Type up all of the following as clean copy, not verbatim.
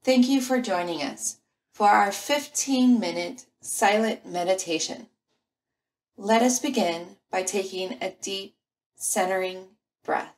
Thank you for joining us for our 15-minute silent meditation. Let us begin by taking a deep, centering breath.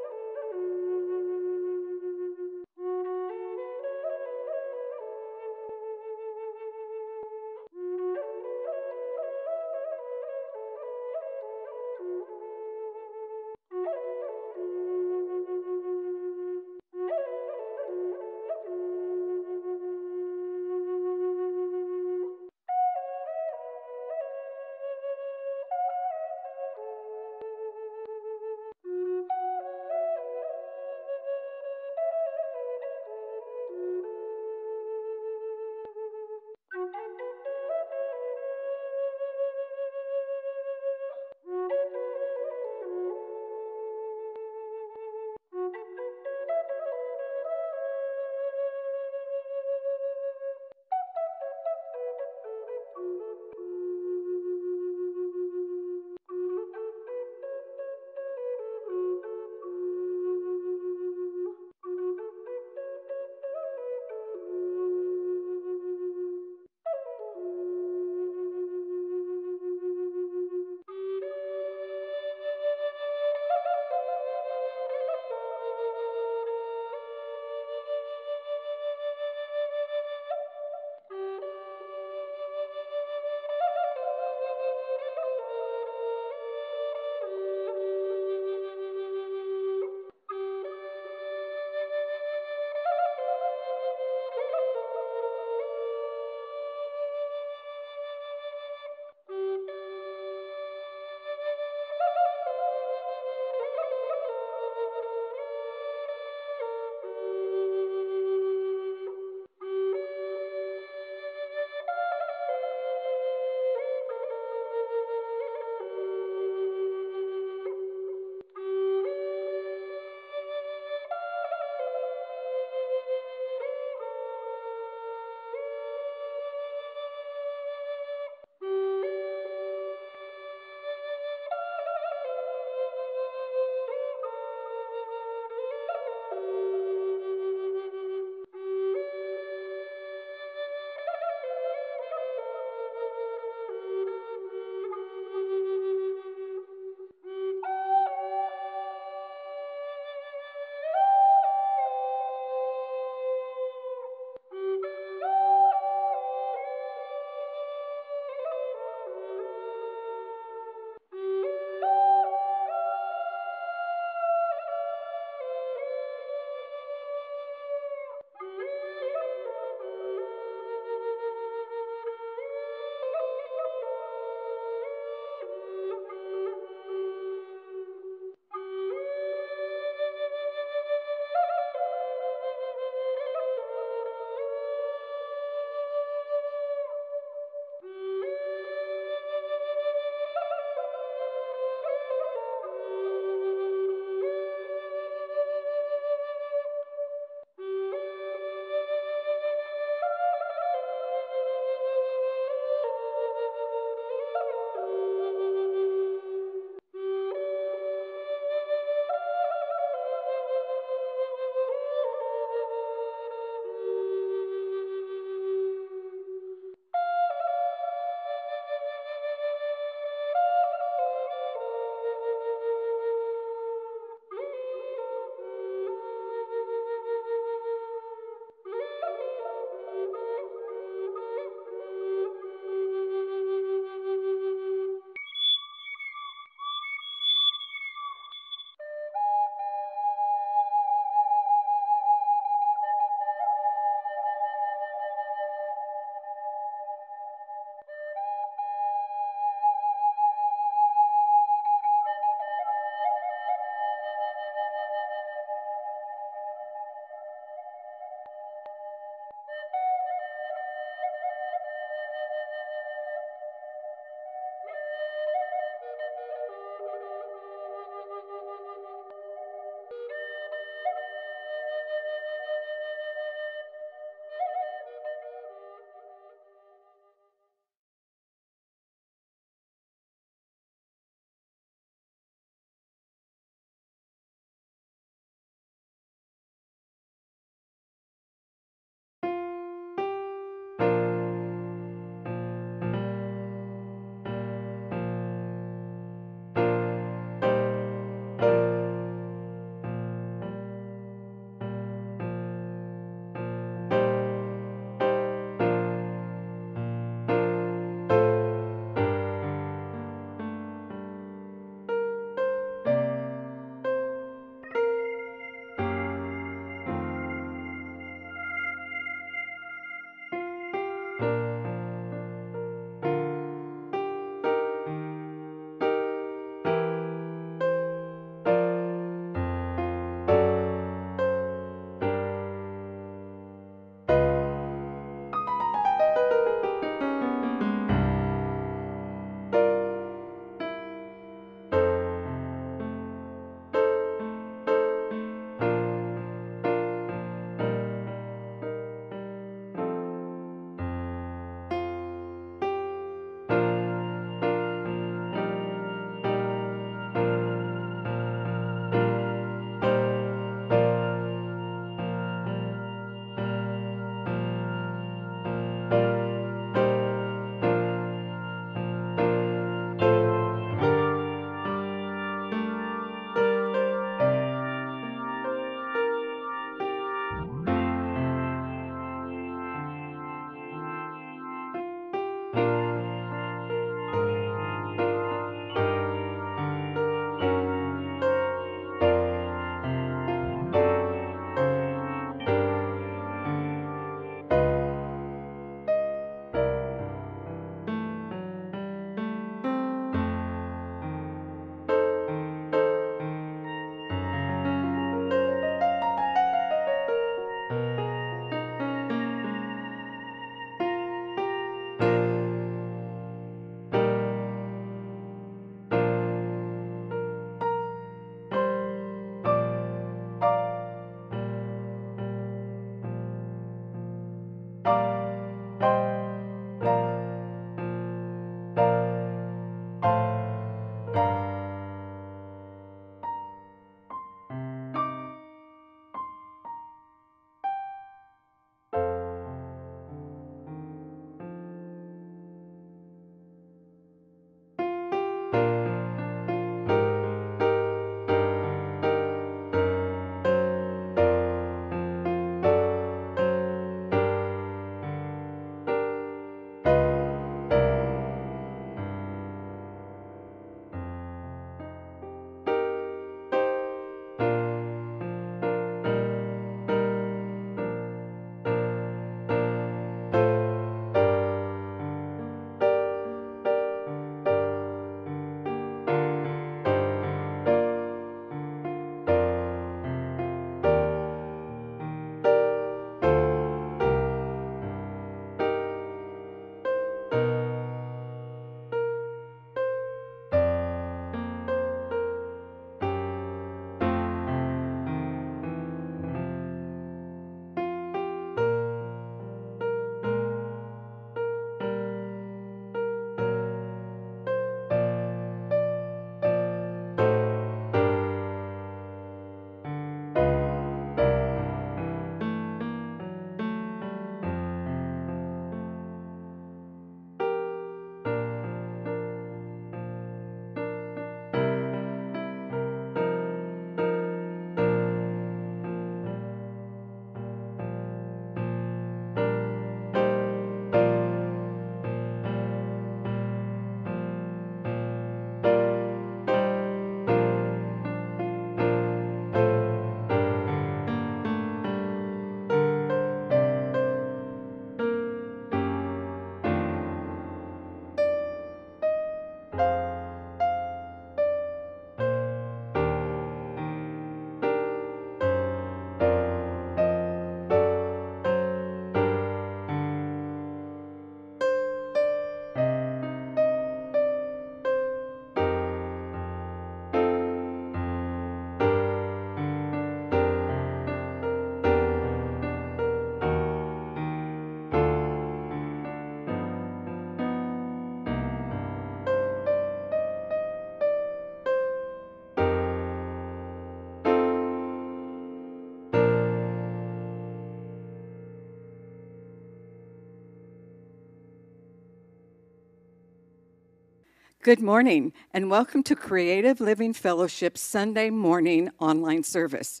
Good morning, and welcome to Creative Living Fellowship's Sunday morning online service.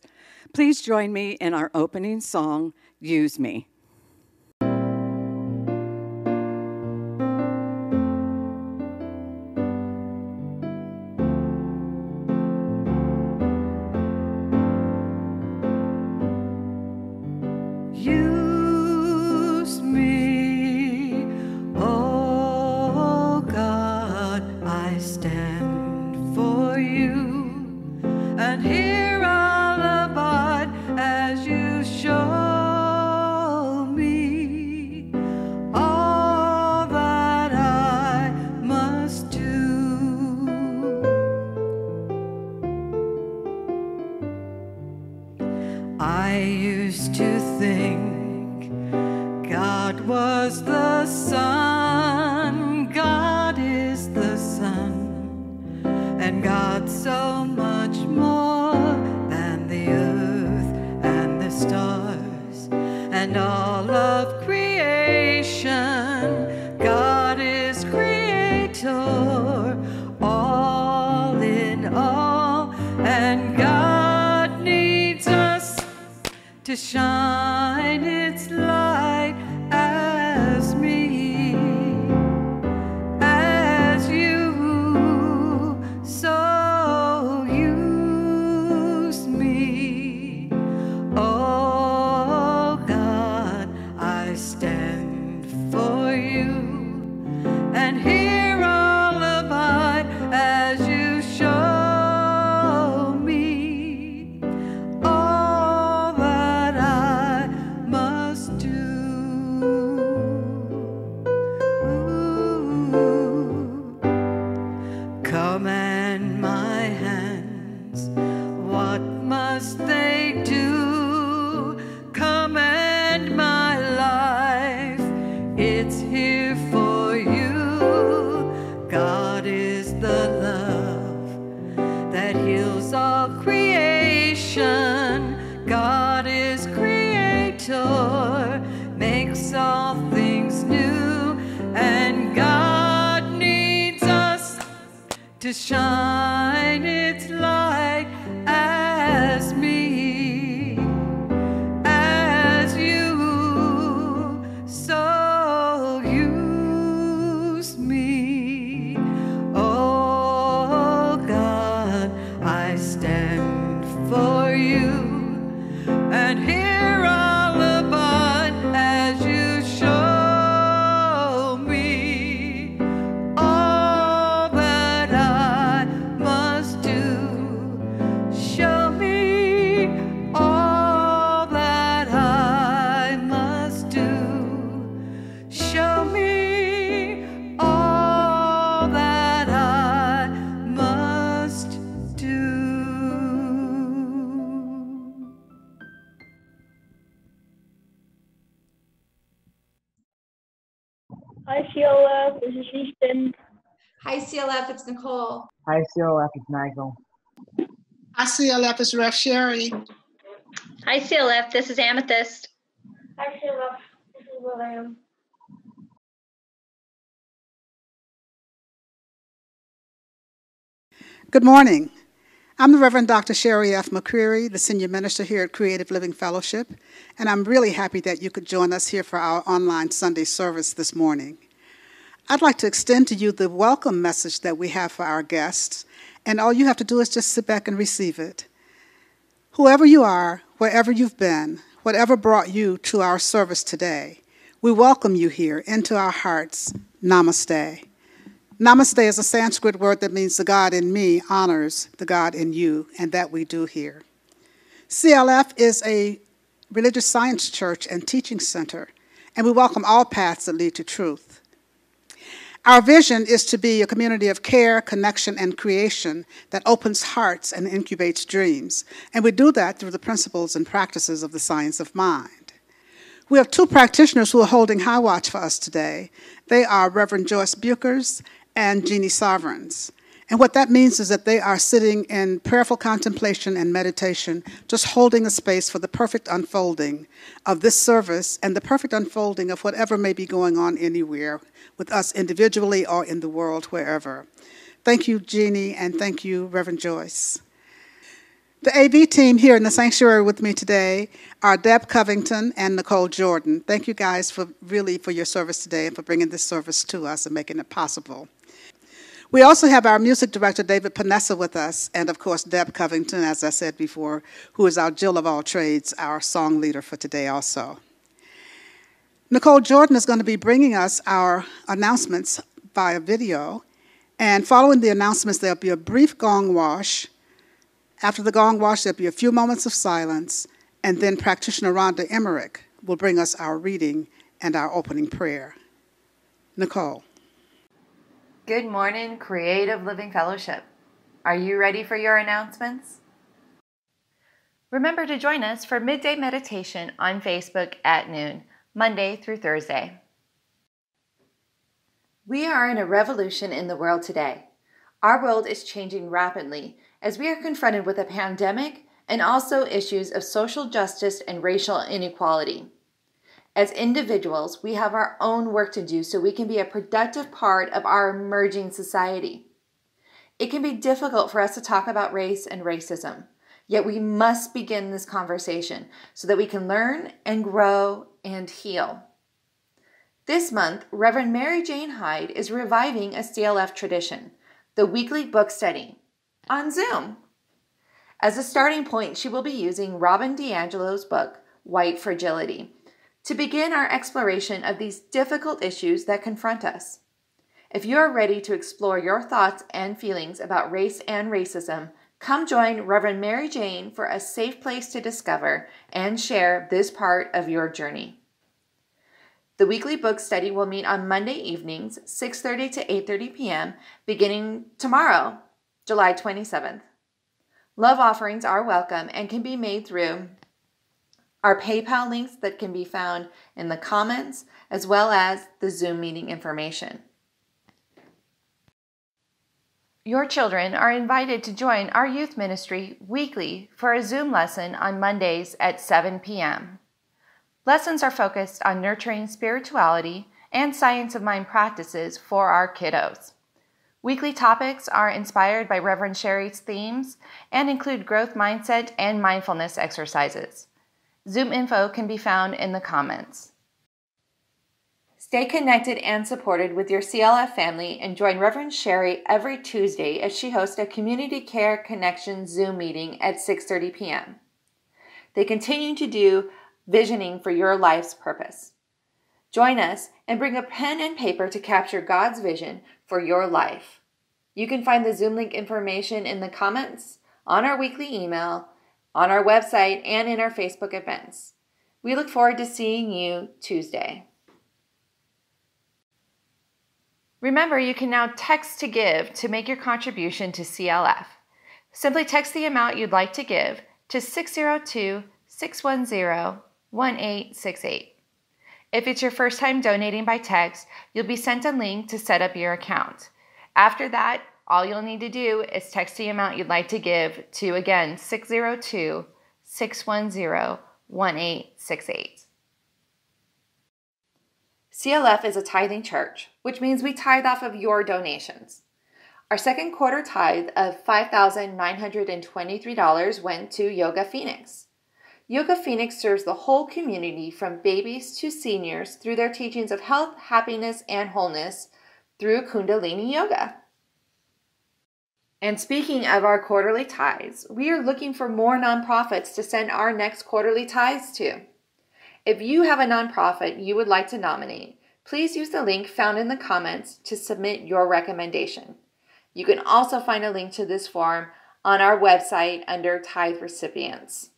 Please join me in our opening song, Use Me. Use me, oh God, I stand for you, and here I'll abide as you show me all that I must do. I used to think God was the sun, God is the sun, and God's so much more than the earth and the stars and all of creation. God is creator, all in all, and God needs us to shine its light as me, as you. So use me, oh God, I stand for you, and here I'll abide as you show me all that I must to shine its light as me, as you so use me. Oh God, I stand for you, and here I'll abide as you show me all that I must do. Show me all that I must do. Show me all that I must do. Hi, CLF. This is Recipient. Hi, CLF. It's Nicole. Hi, CLF, it's Nigel. Hi, CLF, it's Ref Sherry. Hi, CLF. This is Amethyst. Hi, CLF. This is William. Good morning. I'm the Reverend Dr. Sherry F. McCreary, the Senior Minister here at Creative Living Fellowship, and I'm really happy that you could join us here for our online Sunday service this morning. I'd like to extend to you the welcome message that we have for our guests, and all you have to do is just sit back and receive it. Whoever you are, wherever you've been, whatever brought you to our service today, we welcome you here into our hearts. Namaste. Namaste is a Sanskrit word that means the God in me honors the God in you, and that we do here. CLF is a religious science church and teaching center, and we welcome all paths that lead to truth. Our vision is to be a community of care, connection, and creation that opens hearts and incubates dreams, and we do that through the principles and practices of the science of mind. We have two practitioners who are holding high watch for us today. They are Reverend Joyce Buchers and Jeannie Sovereigns. And what that means is that they are sitting in prayerful contemplation and meditation, just holding a space for the perfect unfolding of this service and the perfect unfolding of whatever may be going on anywhere with us individually or in the world, wherever. Thank you, Jeannie, and thank you, Reverend Joyce. The AV team here in the sanctuary with me today are Deb Covington and Nicole Jordan. Thank you guys for your service today and for bringing this service to us and making it possible. We also have our music director, David Panessa, with us, and of course, Deb Covington, as I said before, who is our Jill of all trades, our song leader for today also. Nicole Jordan is going to be bringing us our announcements via video, and following the announcements, there'll be a brief gong wash. After the gong wash, there'll be a few moments of silence, and then practitioner Rhonda Emmerich will bring us our reading and our opening prayer. Nicole. Good morning, Creative Living Fellowship. Are you ready for your announcements? Remember to join us for midday meditation on Facebook at noon, Monday through Thursday. We are in a revolution in the world today. Our world is changing rapidly as we are confronted with a pandemic and also issues of social justice and racial inequality. As individuals, we have our own work to do so we can be a productive part of our emerging society. It can be difficult for us to talk about race and racism, yet we must begin this conversation so that we can learn and grow and heal. This month, Reverend Mary Jane Hyde is reviving a CLF tradition, the weekly book study, on Zoom. As a starting point, she will be using Robin DiAngelo's book, White Fragility, to begin our exploration of these difficult issues that confront us. If you are ready to explore your thoughts and feelings about race and racism, come join Reverend Mary Jane for a safe place to discover and share this part of your journey. The weekly book study will meet on Monday evenings, 6:30 to 8:30 p.m., beginning tomorrow, July 27th. Love offerings are welcome and can be made through our PayPal links that can be found in the comments, as well as the Zoom meeting information. Your children are invited to join our youth ministry weekly for a Zoom lesson on Mondays at 7 p.m. Lessons are focused on nurturing spirituality and science of mind practices for our kiddos. Weekly topics are inspired by Reverend Sherry's themes and include growth mindset and mindfulness exercises. Zoom info can be found in the comments. Stay connected and supported with your CLF family and join Reverend Sherry every Tuesday as she hosts a Community Care Connection Zoom meeting at 6:30 p.m. They continue to do visioning for your life's purpose. Join us and bring a pen and paper to capture God's vision for your life. You can find the Zoom link information in the comments, on our weekly email, on our website, and in our Facebook events. We look forward to seeing you Tuesday. Remember, you can now text to give to make your contribution to CLF. Simply text the amount you'd like to give to 602-610-1868. If it's your first time donating by text, you'll be sent a link to set up your account. After that, all you'll need to do is text the amount you'd like to give to, again, 602-610-1868. CLF is a tithing church, which means we tithe off of your donations. Our second quarter tithe of $5,923 went to Yoga Phoenix. Yoga Phoenix serves the whole community from babies to seniors through their teachings of health, happiness, and wholeness through Kundalini Yoga. And speaking of our quarterly tithes, we are looking for more nonprofits to send our next quarterly tithes to. If you have a nonprofit you would like to nominate, please use the link found in the comments to submit your recommendation. You can also find a link to this form on our website under Tithe Recipients.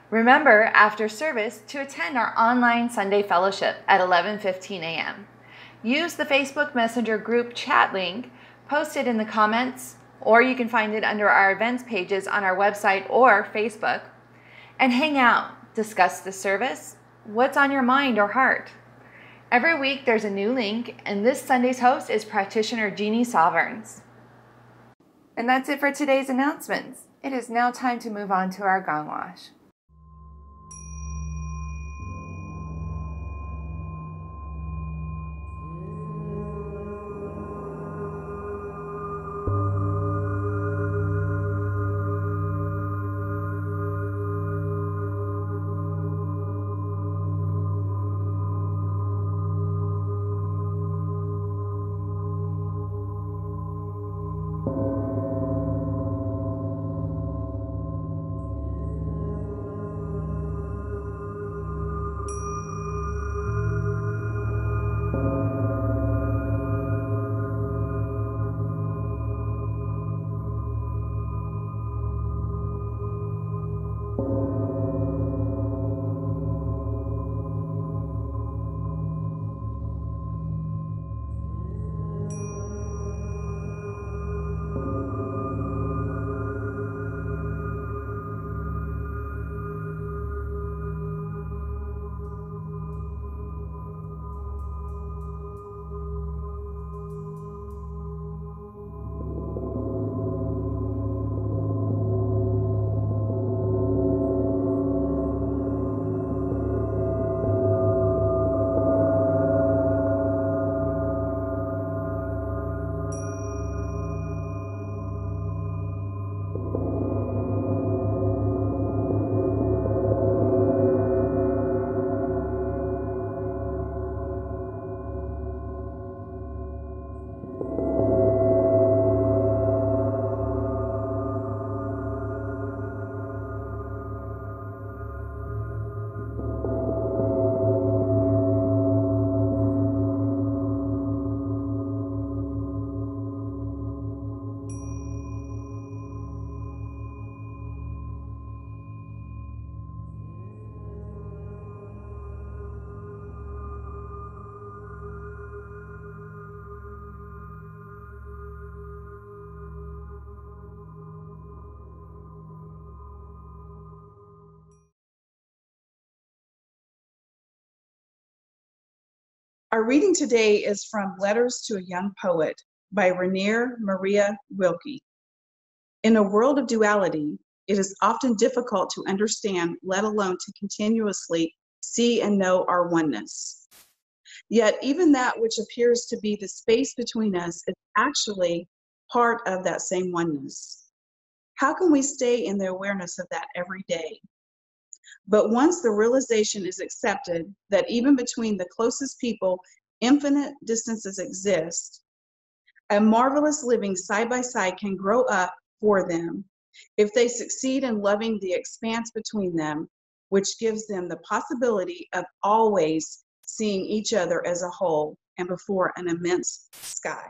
Remember, after service, to attend our online Sunday fellowship at 11:15 a.m. Use the Facebook Messenger group chat link posted in the comments, or you can find it under our events pages on our website or Facebook, and hang out, discuss the service, what's on your mind or heart. Every week there's a new link, and this Sunday's host is practitioner Jeannie Sovereigns. And that's it for today's announcements. It is now time to move on to our gong wash. Our reading today is from Letters to a Young Poet by Rainier Maria Rilke. In a world of duality, it is often difficult to understand, let alone to continuously see and know our oneness. Yet even that which appears to be the space between us is actually part of that same oneness. How can we stay in the awareness of that every day? But once the realization is accepted that even between the closest people, infinite distances exist, a marvelous living side by side can grow up for them if they succeed in loving the expanse between them, which gives them the possibility of always seeing each other as a whole and before an immense sky.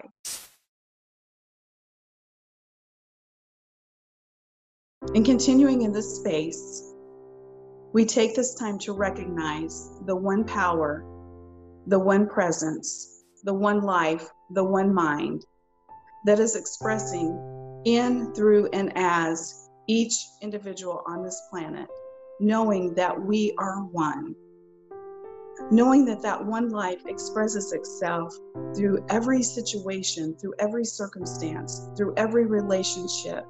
In continuing in this space, we take this time to recognize the one power, the one presence, the one life, the one mind that is expressing in, through, and as each individual on this planet, knowing that we are one. Knowing that that one life expresses itself through every situation, through every circumstance, through every relationship,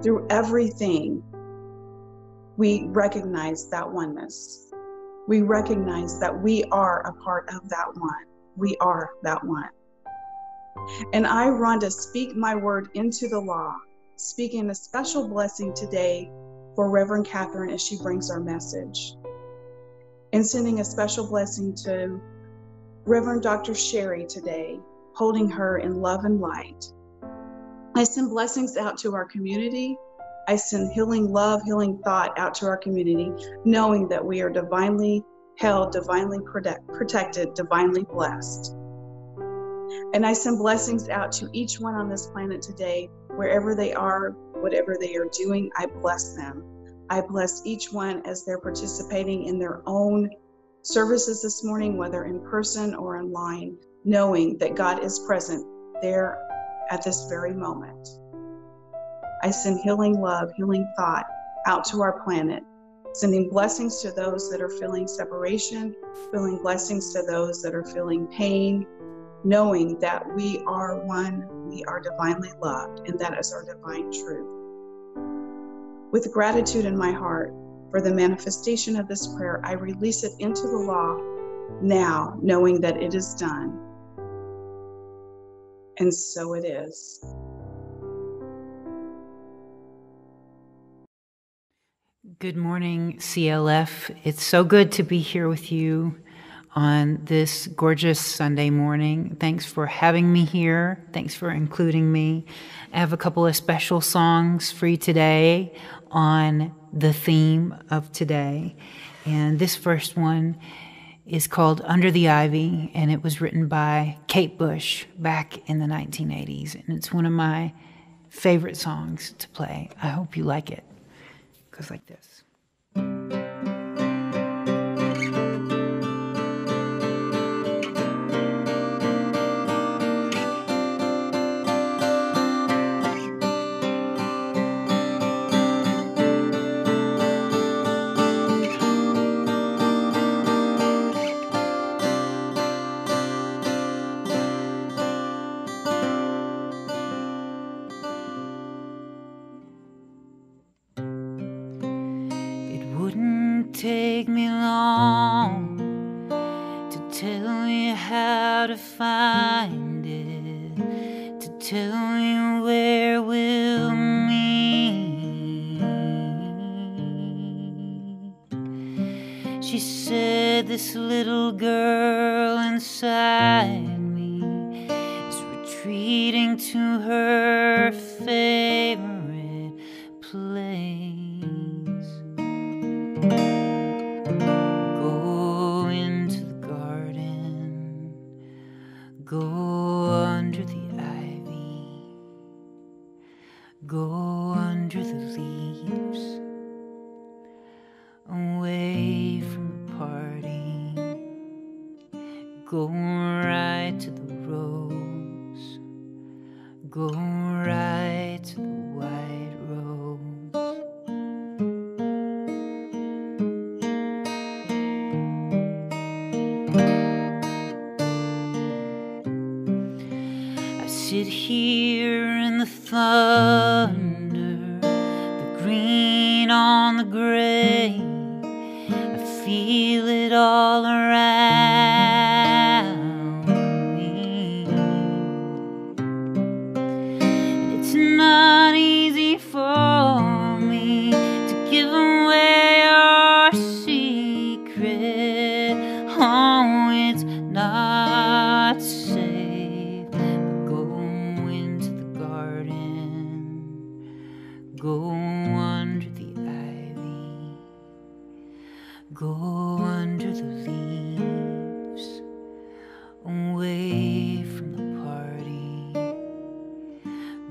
through everything. We recognize that oneness. We recognize that we are a part of that one. We are that one. And I, Rhonda, speak my word into the law, speaking a special blessing today for Reverend Catherine as she brings our message. And sending a special blessing to Reverend Dr. Sherry today, holding her in love and light. I send blessings out to our community. I send healing love, healing thought out to our community, knowing that we are divinely held, divinely protected, divinely blessed. And I send blessings out to each one on this planet today, wherever they are, whatever they are doing, I bless them. I bless each one as they're participating in their own services this morning, whether in person or online, knowing that God is present there at this very moment. I send healing love, healing thought out to our planet, sending blessings to those that are feeling separation, feeling blessings to those that are feeling pain, knowing that we are one, we are divinely loved, and that is our divine truth. With gratitude in my heart for the manifestation of this prayer, I release it into the law now, knowing that it is done. And so it is. Good morning, CLF. It's so good to be here with you on this gorgeous Sunday morning. Thanks for having me here. Thanks for including me. I have a couple of special songs for you today on the theme of today. And this first one is called Under the Ivy, and it was written by Kate Bush back in the 1980s. And it's one of my favorite songs to play. I hope you like it. It goes like this. Take me long to tell you how to find it, to tell you where we'll meet. She said this little girl inside me is retreating to her favorite place. Go into the garden, go under the ivy, go under the leaves, away from the party, go right to the rose, go right to the white rose. Sit here in the thunder, the green on the gray. I feel it all around Go under the leaves, away from the party.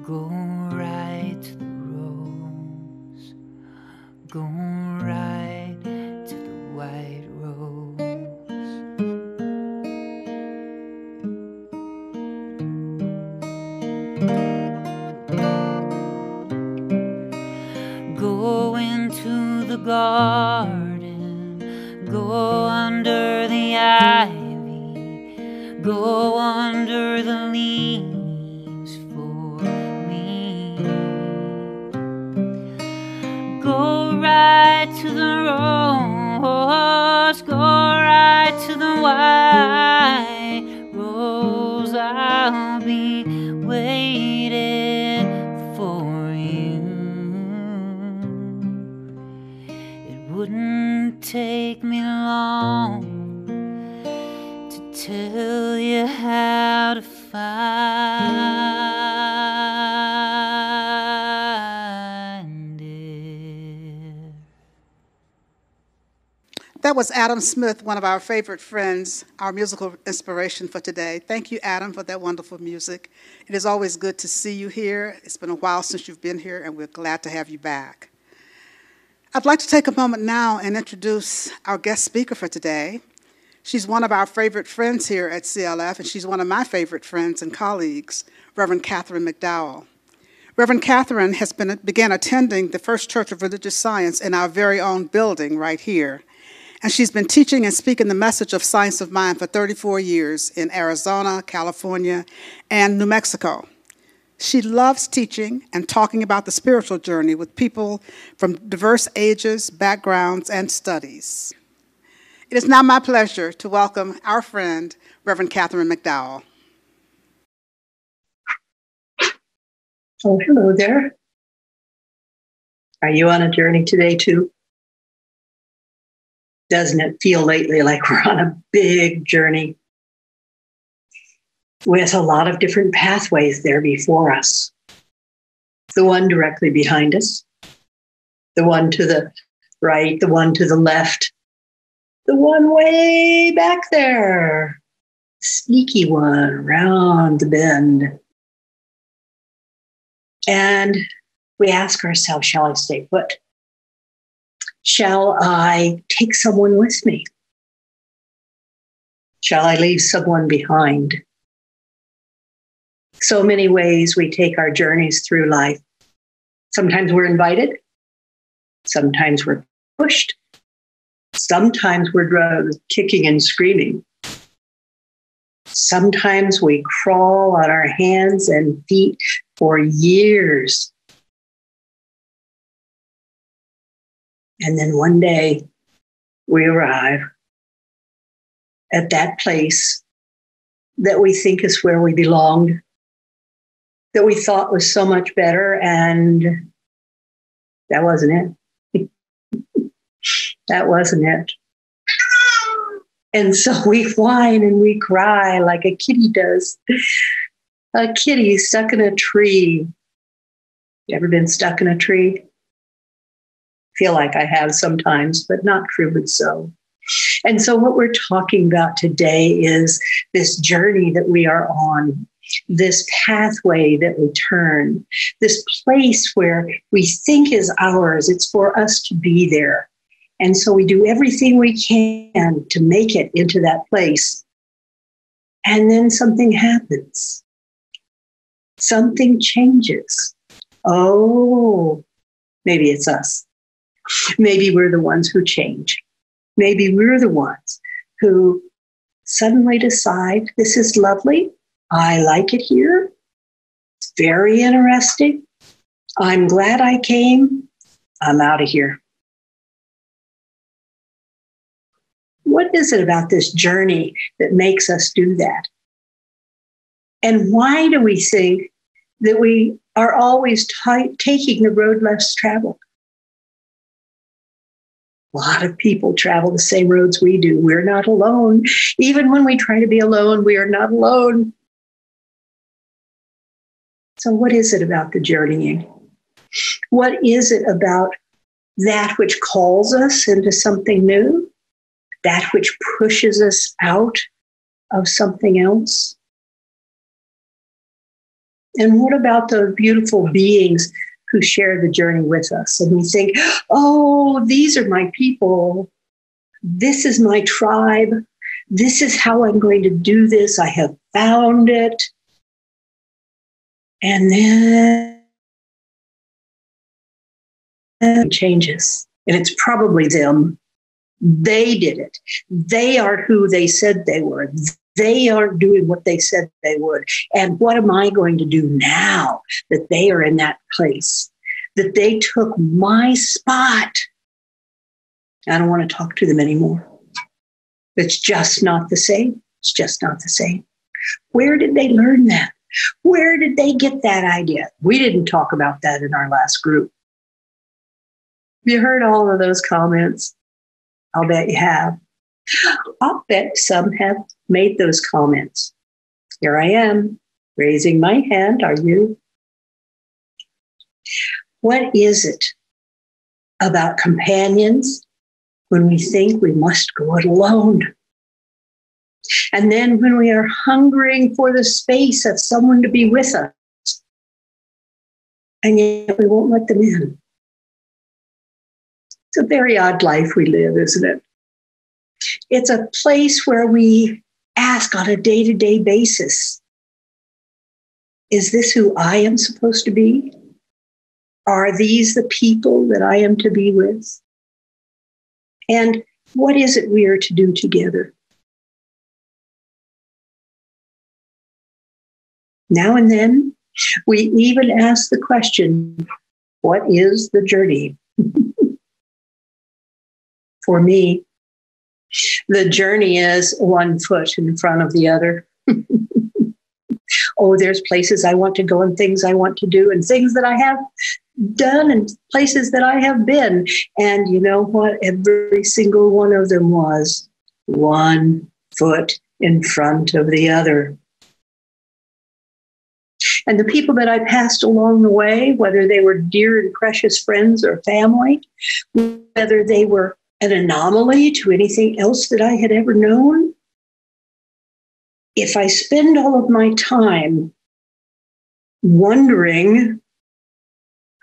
Go right to the rose. Go right to the white rose. Go into the garden, go under the ivy, go under the leaves for me. Go right to the rose, go right to the white rose. I'll be waiting for you. It wouldn't take me long to tell you how to find it. That was Adam Smith, one of our favorite friends, our musical inspiration for today. Thank you, Adam, for that wonderful music. It is always good to see you here. It's been a while since you've been here, and we're glad to have you back. I'd like to take a moment now and introduce our guest speaker for today. She's one of our favorite friends here at CLF, and she's one of my favorite friends and colleagues, Reverend Catherine McDowell. Reverend Catherine began attending the First Church of Religious Science in our very own building right here. And she's been teaching and speaking the message of Science of Mind for 34 years in Arizona, California, and New Mexico. She loves teaching and talking about the spiritual journey with people from diverse ages, backgrounds, and studies. It is now my pleasure to welcome our friend, Reverend Catherine McDowell. Oh, hello there. Are you on a journey today, too? Doesn't it feel lately like we're on a big journey with a lot of different pathways there before us? The one directly behind us, the one to the right, the one to the left, the one way back there, sneaky one around the bend. And we ask ourselves, shall I stay put? Shall I take someone with me? Shall I leave someone behind? So many ways we take our journeys through life. Sometimes we're invited. Sometimes we're pushed. Sometimes we're kicking and screaming. Sometimes we crawl on our hands and feet for years. And then one day we arrive at that place that we think is where we belonged, that we thought was so much better, and that wasn't it. That wasn't it. And so we whine and we cry like a kitty does. A kitty stuck in a tree. You ever been stuck in a tree? Feel like I have sometimes, but not truly so. And so what we're talking about today is this journey that we are on, this pathway that we turn, this place where we think is ours. It's for us to be there. And so we do everything we can to make it into that place. And then something happens. Something changes. Oh, maybe it's us. Maybe we're the ones who change. Maybe we're the ones who suddenly decide, this is lovely. I like it here. It's very interesting. I'm glad I came. I'm out of here. What is it about this journey that makes us do that? And why do we think that we are always taking the road less traveled? A lot of people travel the same roads we do. We're not alone. Even when we try to be alone, we are not alone. So what is it about the journeying? What is it about that which calls us into something new? that which pushes us out of something else? And what about those beautiful beings who share the journey with us? And we think, oh, these are my people. This is my tribe. This is how I'm going to do this. I have found it. And then it changes. And it's probably them. They did it. They are who they said they were. They aren't doing what they said they would. And what am I going to do now that they are in that place? That they took my spot. I don't want to talk to them anymore. It's just not the same. It's just not the same. Where did they learn that? Where did they get that idea? We didn't talk about that in our last group. Have you heard all of those comments? I'll bet you have. I'll bet some have made those comments. Here I am, raising my hand. Are you? What is it about companions when we think we must go it alone? And then when we are hungering for the space of someone to be with us, and yet we won't let them in. It's a very odd life we live, isn't it? It's a place where we ask on a day-to-day basis, is this who I am supposed to be? Are these the people that I am to be with? And what is it we are to do together? Now and then, we even ask the question, what is the journey? For me, the journey is one foot in front of the other. Oh, there's places I want to go and things I want to do and things that I have done and places that I have been. And you know what? Every single one of them was one foot in front of the other. And the people that I passed along the way, whether they were dear and precious friends or family, whether they were an anomaly to anything else that I had ever known, if I spend all of my time wondering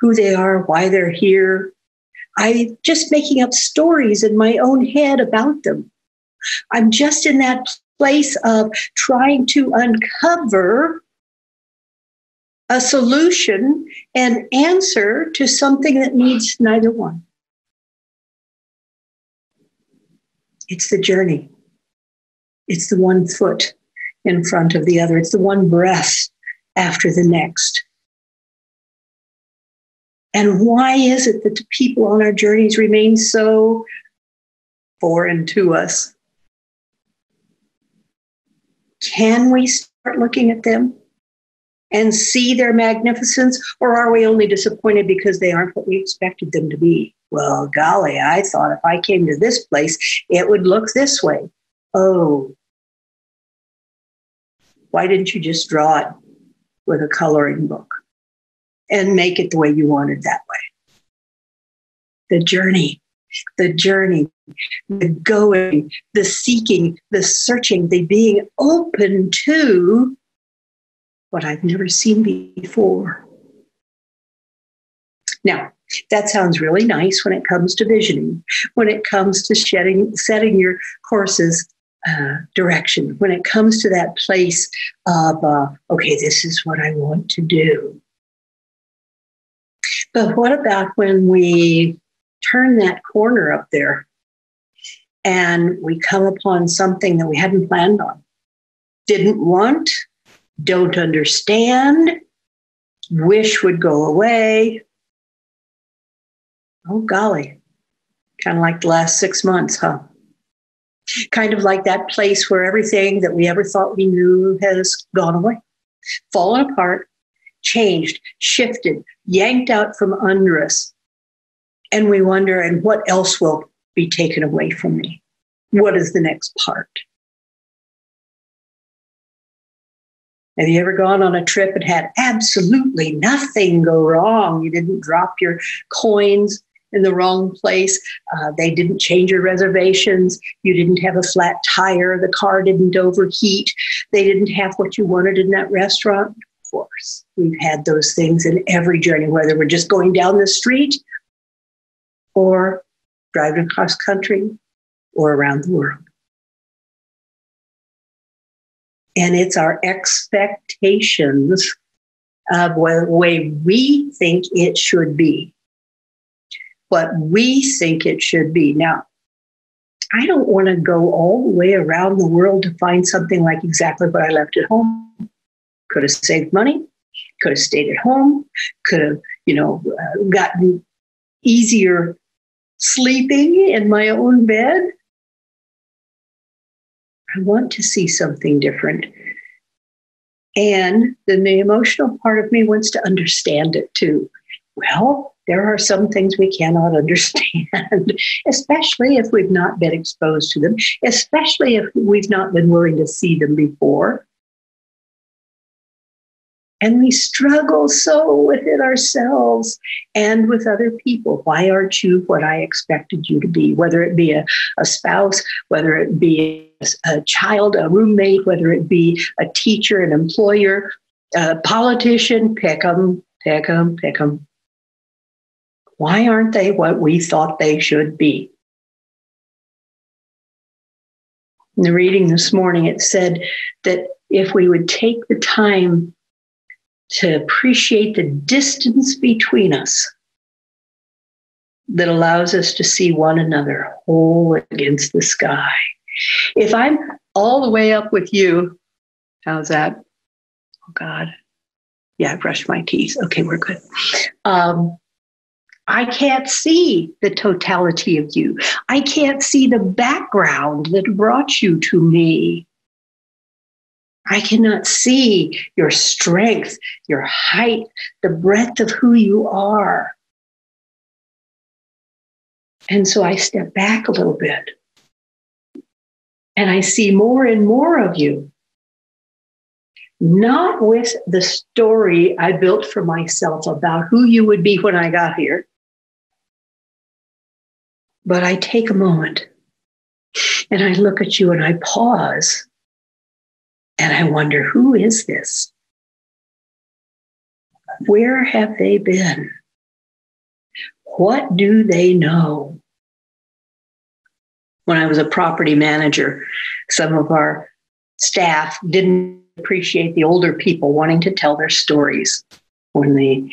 who they are, why they're here, I'm just making up stories in my own head about them. I'm just in that place of trying to uncover a solution and answer to something that needs neither one. It's the journey. It's the one foot in front of the other. It's the one breath after the next. And why is it that the people on our journeys remain so foreign to us? Can we start looking at them and see their magnificence, or are we only disappointed because they aren't what we expected them to be? Well, golly, I thought if I came to this place, it would look this way. Oh, why didn't you just draw it with a coloring book and make it the way you wanted that way? The journey, the going, the seeking, the searching, the being open to what I've never seen before. Now, that sounds really nice when it comes to visioning, when it comes to setting your course's direction, when it comes to that place of, okay, this is what I want to do. But what about when we turn that corner up there and we come upon something that we hadn't planned on, didn't want, don't understand, wish would go away? Oh, golly, kind of like the last 6 months, huh? Kind of like that place where everything that we ever thought we knew has gone away, fallen apart, changed, shifted, yanked out from under us. And we wonder, and what else will be taken away from me? What is the next part? Have you ever gone on a trip and had absolutely nothing go wrong? You didn't drop your coins in the wrong place. They didn't change your reservations. You didn't have a flat tire. The car didn't overheat. They didn't have what you wanted in that restaurant. Of course, we've had those things in every journey, whether we're just going down the street or driving across country or around the world. And it's our expectations of the way we think it should be, what we think it should be. Now, I don't want to go all the way around the world to find something like exactly what I left at home. Could have saved money, could have stayed at home, could have, gotten easier sleeping in my own bed. I want to see something different. And then the emotional part of me wants to understand it too. Well, there are some things we cannot understand, especially if we've not been exposed to them, especially if we've not been willing to see them before. And we struggle so with it ourselves and with other people. Why aren't you what I expected you to be? Whether it be a spouse, whether it be a child, a roommate, whether it be a teacher, an employer, a politician, pick them, pick them, pick them. Why aren't they what we thought they should be? In the reading this morning, it said that if we would take the time to appreciate the distance between us that allows us to see one another whole against the sky. If I'm all the way up with you, how's that? Oh, God. Yeah, I brushed my teeth. Okay, we're good. I can't see the totality of you. I can't see the background that brought you to me. I cannot see your strength, your height, the breadth of who you are. And so I step back a little bit and I see more and more of you, not with the story I built for myself about who you would be when I got here, but I take a moment and I look at you and I pause. And I wonder, who is this? Where have they been? What do they know? When I was a property manager, some of our staff didn't appreciate the older people wanting to tell their stories when the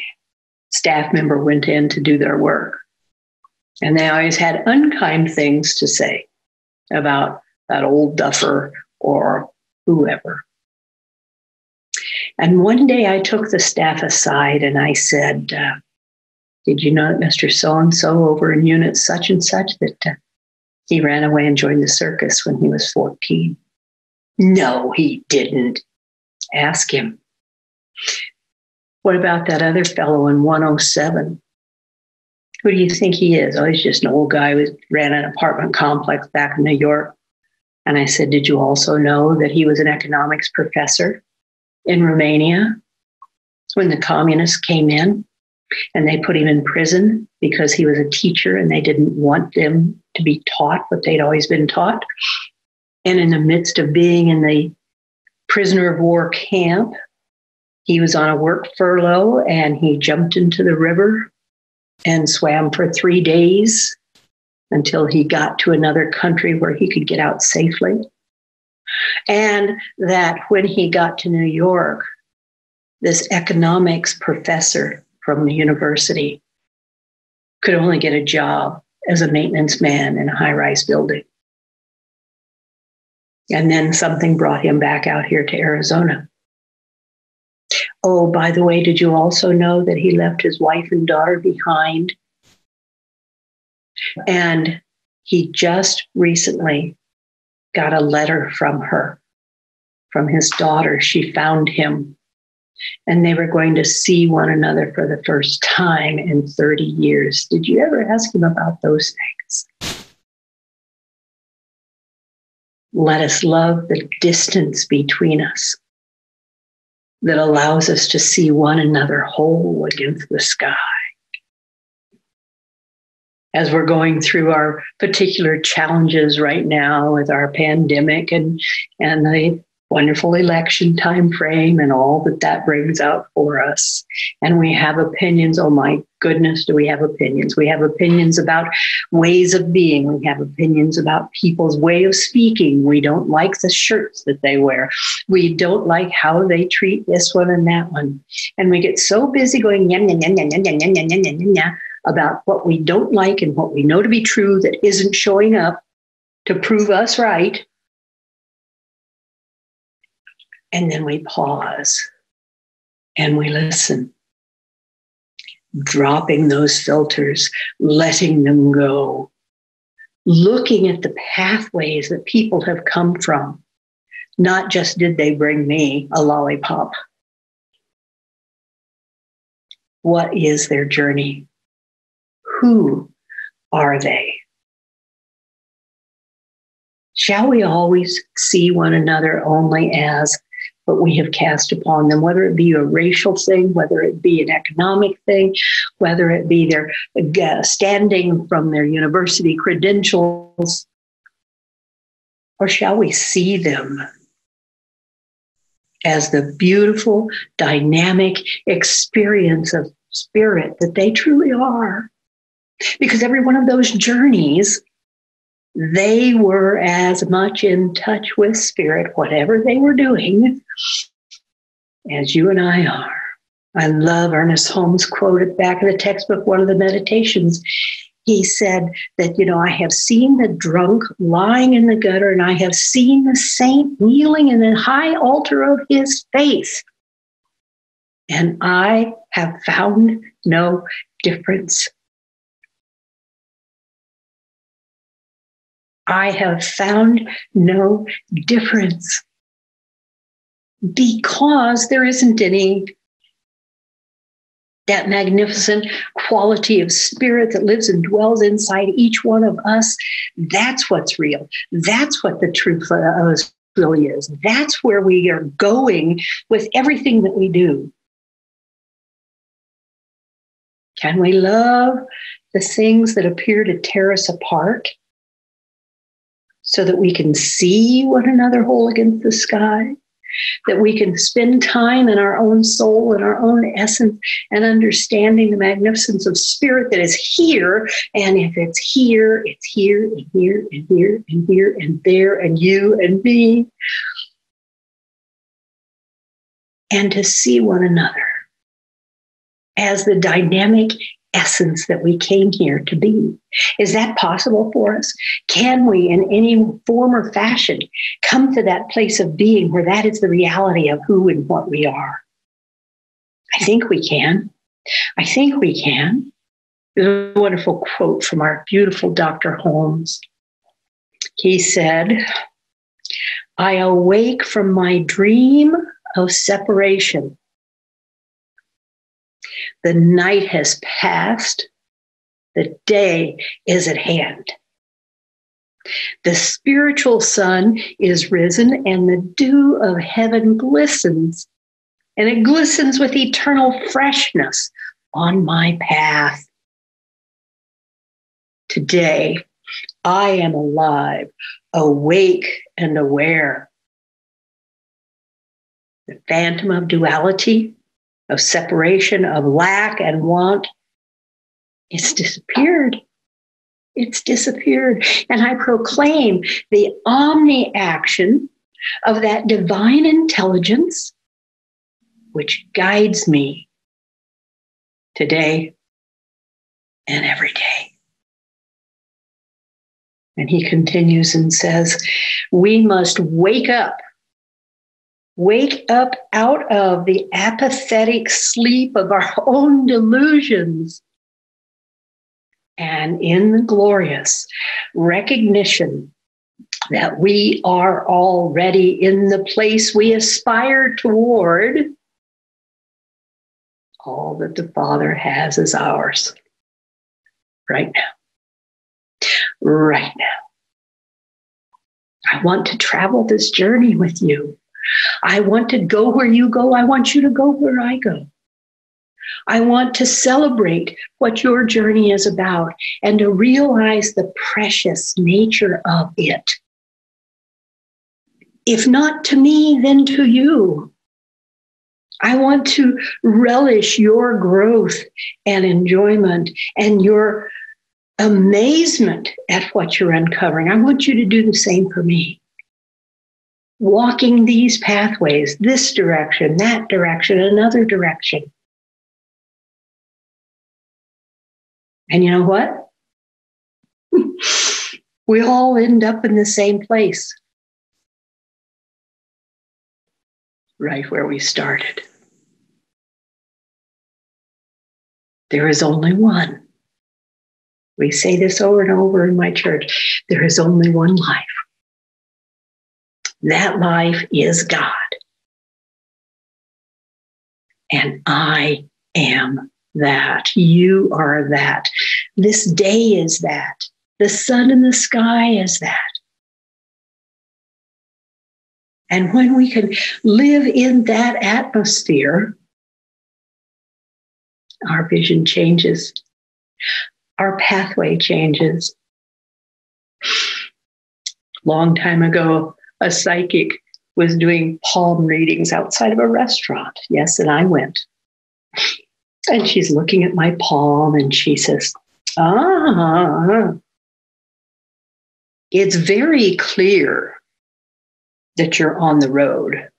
staff member went in to do their work. And they always had unkind things to say about that old duffer or whoever. And one day I took the staff aside and I said, did you know that Mr. So-and-so over in unit such and such that he ran away and joined the circus when he was 14? No, he didn't. Ask him. What about that other fellow in 107? Who do you think he is? Oh, he's just an old guy who ran an apartment complex back in New York. And I said, did you also know that he was an economics professor in Romania when the communists came in and they put him in prison because he was a teacher and they didn't want them to be taught what they'd always been taught? And in the midst of being in the prisoner of war camp, he was on a work furlough and he jumped into the river and swam for 3 days until he got to another country where he could get out safely. And that when he got to New York, this economics professor from the university could only get a job as a maintenance man in a high-rise building. And then something brought him back out here to Arizona. Oh, by the way, did you also know that he left his wife and daughter behind? And he just recently got a letter from her, from his daughter. She found him, and they were going to see one another for the first time in 30 years. Did you ever ask him about those things? Let us love the distance between us that allows us to see one another whole against the sky. as we're going through our particular challenges right now with our pandemic and the wonderful election time frame and all that brings out for us. And we have opinions. Oh my goodness, do we have opinions? We have opinions about ways of being. We have opinions about people's way of speaking. We don't like the shirts that they wear. We don't like how they treat this one and that one. And we get so busy going yum, yum, yum, yum, yum, yum, yum, yum, yum, yum, yum, about what we don't like and what we know to be true that isn't showing up to prove us right. And then we pause and we listen, dropping those filters, letting them go, looking at the pathways that people have come from. Not just did they bring me a lollipop. What is their journey? Who are they? Shall we always see one another only as what we have cast upon them, whether it be a racial thing, whether it be an economic thing, whether it be their standing from their university credentials, or shall we see them as the beautiful, dynamic experience of spirit that they truly are? Because every one of those journeys, they were as much in touch with spirit, whatever they were doing, as you and I are. I love Ernest Holmes' quote at the back of the textbook, one of the meditations. He said that, I have seen the drunk lying in the gutter, and I have seen the saint kneeling in the high altar of his faith. And I have found no difference. I have found no difference because there isn't any that magnificent quality of spirit that lives and dwells inside each one of us. That's what's real. That's what the truth of us really is. That's where we are going with everything that we do. Can we love the things that appear to tear us apart so that we can see one another whole against the sky? That we can spend time in our own soul and our own essence and understanding the magnificence of spirit that is here. And if it's here, it's here and here and here and here and there and you and me. And to see one another as the dynamic essence that we came here to be. Is that possible for us? Can we, in any form or fashion, come to that place of being where that is the reality of who and what we are? I think we can. I think we can. There's a wonderful quote from our beautiful Dr. Holmes. He said, "I awake from my dream of separation. The night has passed. The day is at hand. The spiritual sun is risen, and the dew of heaven glistens, and it glistens with eternal freshness on my path. Today, I am alive, awake, and aware. The phantom of duality, of separation, of lack and want, it's disappeared. It's disappeared. And I proclaim the omni-action of that divine intelligence which guides me today and every day." And he continues and says, we must wake up out of the apathetic sleep of our own delusions. And in the glorious recognition that we are already in the place we aspire toward, all that the Father has is ours right now. Right now. I want to travel this journey with you. I want to go where you go. I want you to go where I go. I want to celebrate what your journey is about and to realize the precious nature of it. If not to me, then to you. I want to relish your growth and enjoyment and your amazement at what you're uncovering. I want you to do the same for me. Walking these pathways, this direction, that direction, another direction. And you know what? We all end up in the same place, right where we started. There is only one. We say this over and over in my church. There is only one life. That life is God. And I am that. You are that. This day is that. The sun in the sky is that. And when we can live in that atmosphere, our vision changes. Our pathway changes. Long time ago, a psychic was doing palm readings outside of a restaurant. Yes, and I went. And she's looking at my palm and she says, it's very clear that you're on the road,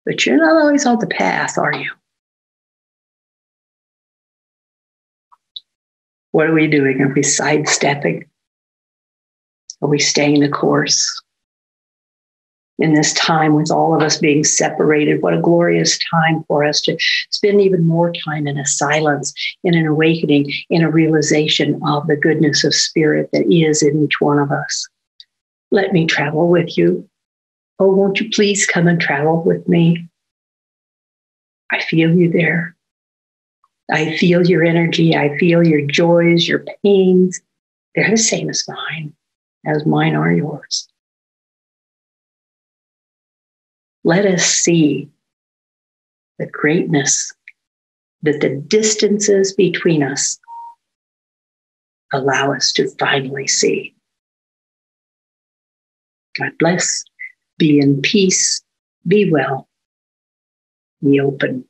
but you're not always on the path, are you? What are we doing? Are we sidestepping? Are we staying the course? In this time with all of us being separated, what a glorious time for us to spend even more time in a silence, in an awakening, in a realization of the goodness of spirit that is in each one of us. Let me travel with you. Oh, won't you please come and travel with me? I feel you there. I feel your energy. I feel your joys, your pains. They're the same as mine are yours. Let us see the greatness that the distances between us allow us to finally see. God bless. Be in peace. Be well. Be open.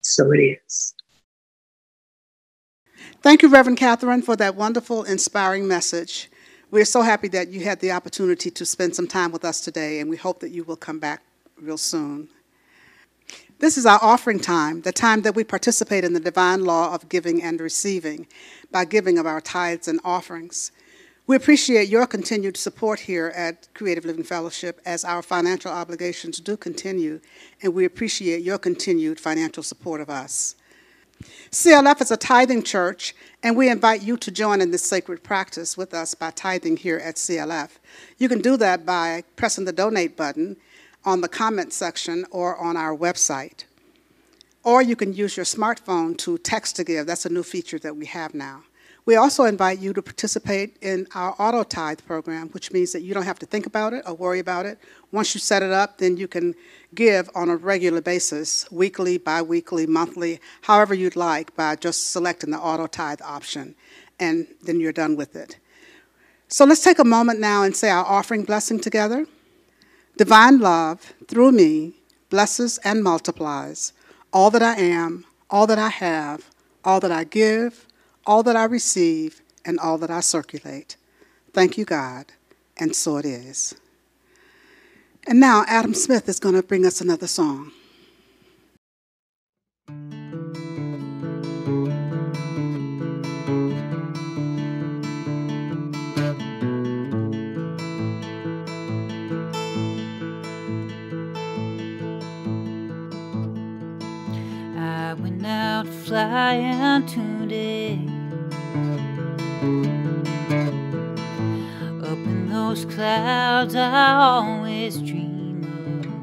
So it is. Thank you, Reverend Catherine, for that wonderful, inspiring message. We're so happy that you had the opportunity to spend some time with us today, and we hope that you will come back real soon. This is our offering time, the time that we participate in the divine law of giving and receiving by giving of our tithes and offerings. We appreciate your continued support here at Creative Living Fellowship as our financial obligations do continue, and we appreciate your continued financial support of us. CLF is a tithing church, and we invite you to join in this sacred practice with us by tithing here at CLF. You can do that by pressing the donate button on the comment section or on our website. Or you can use your smartphone to text to give. That's a new feature that we have now. We also invite you to participate in our auto tithe program, which means that you don't have to think about it or worry about it. Once you set it up, then you can give on a regular basis, weekly, bi-weekly, monthly, however you'd like, by just selecting the auto tithe option, and then you're done with it. So let's take a moment now and say our offering blessing together. Divine love, through me, blesses and multiplies all that I am, all that I have, all that I give, all that I receive, and all that I circulate. Thank you, God, and so it is. And now Adam Smith is going to bring us another song. I went out flying today, up in those clouds I always dream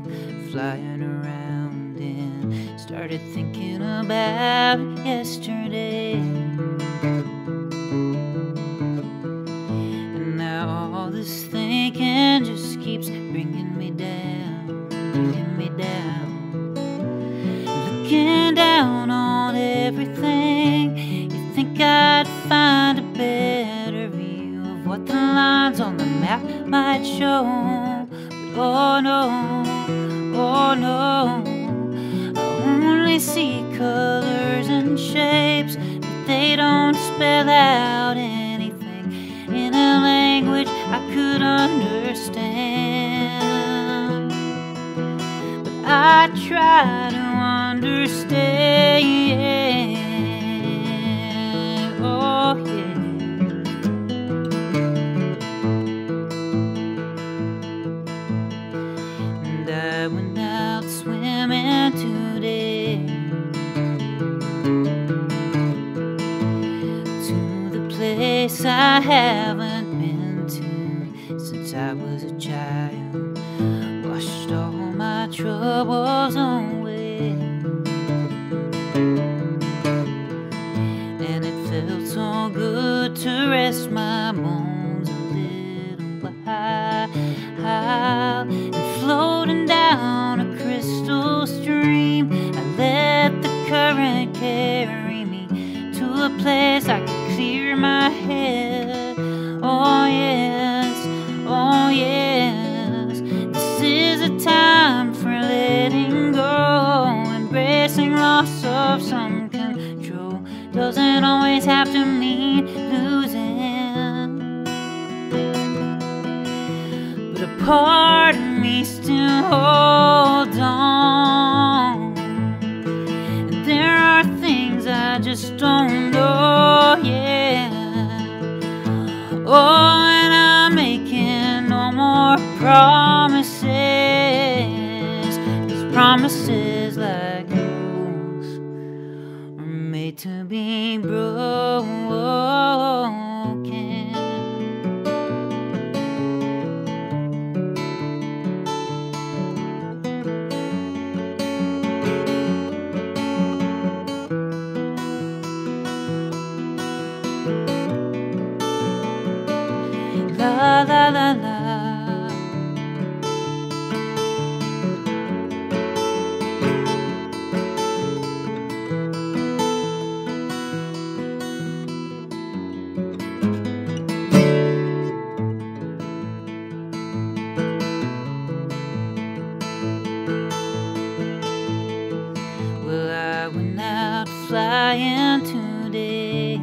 of, flying around, and started thinking about yesterday. And now all this thinking just keeps bringing me down, bringing me down. what the lines on the map might show. But oh no, I only see colors and shapes, but they don't spell out anything in a language I could understand. But I try to understand. Oh yeah. And I went out swimming today to the place I haven't been to since I was a child. Washed all my troubles away, and it felt so good to rest my bones a little while. And floating down a crystal stream, I let the current carry me to a place I could clear my head. Oh yes, oh yes, this is a time for letting go, embracing loss of some control. Doesn't always have to mean losing. But a part of me still holds on, and there are things I just don't know, yeah. Oh, and I'm making no more promises, 'cause promises like those are made to be broken. La la la la. Well, I went out flying today,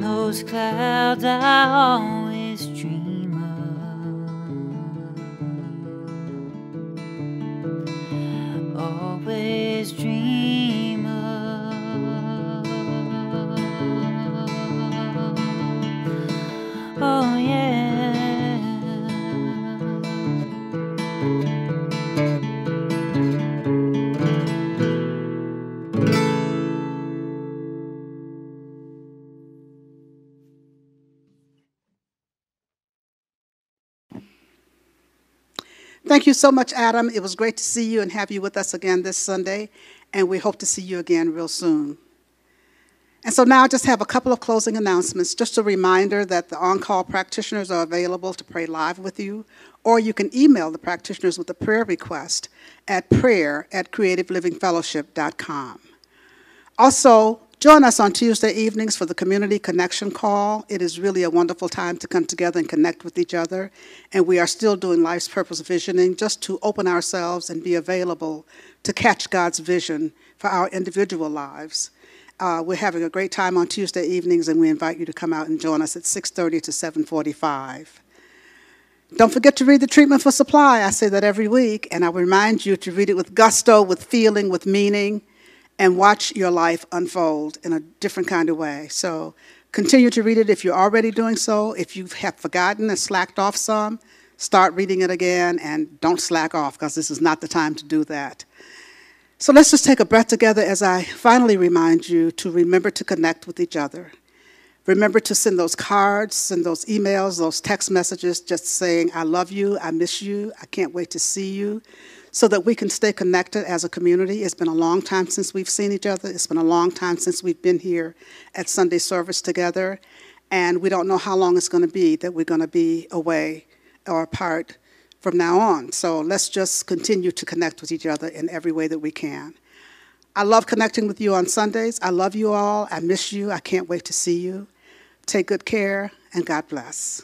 those clouds I always dream of, always dream of. Oh yeah. Thank you so much, Adam. It was great to see you and have you with us again this Sunday, and we hope to see you again real soon. And so now I just have a couple of closing announcements. Just a reminder that the on-call practitioners are available to pray live with you, or you can email the practitioners with a prayer request at prayer@creativelivingfellowship.com. Also, join us on Tuesday evenings for the Community Connection Call. It is really a wonderful time to come together and connect with each other. And we are still doing Life's Purpose Visioning just to open ourselves and be available to catch God's vision for our individual lives. We're having a great time on Tuesday evenings, and we invite you to come out and join us at 6:30 to 7:45. Don't forget to read the Treatment for Supply. I say that every week, and I remind you to read it with gusto, with feeling, with meaning, and watch your life unfold in a different kind of way. So continue to read it if you're already doing so. If you have forgotten and slacked off some, start reading it again, and don't slack off, because this is not the time to do that. So let's just take a breath together as I finally remind you to remember to connect with each other. Remember to send those cards, send those emails, those text messages just saying, I love you, I miss you, I can't wait to see you, so that we can stay connected as a community. It's been a long time since we've seen each other. It's been a long time since we've been here at Sunday service together. And we don't know how long it's going to be that we're going to be away or apart from now on. So let's just continue to connect with each other in every way that we can. I love connecting with you on Sundays. I love you all. I miss you. I can't wait to see you. Take good care, and God bless.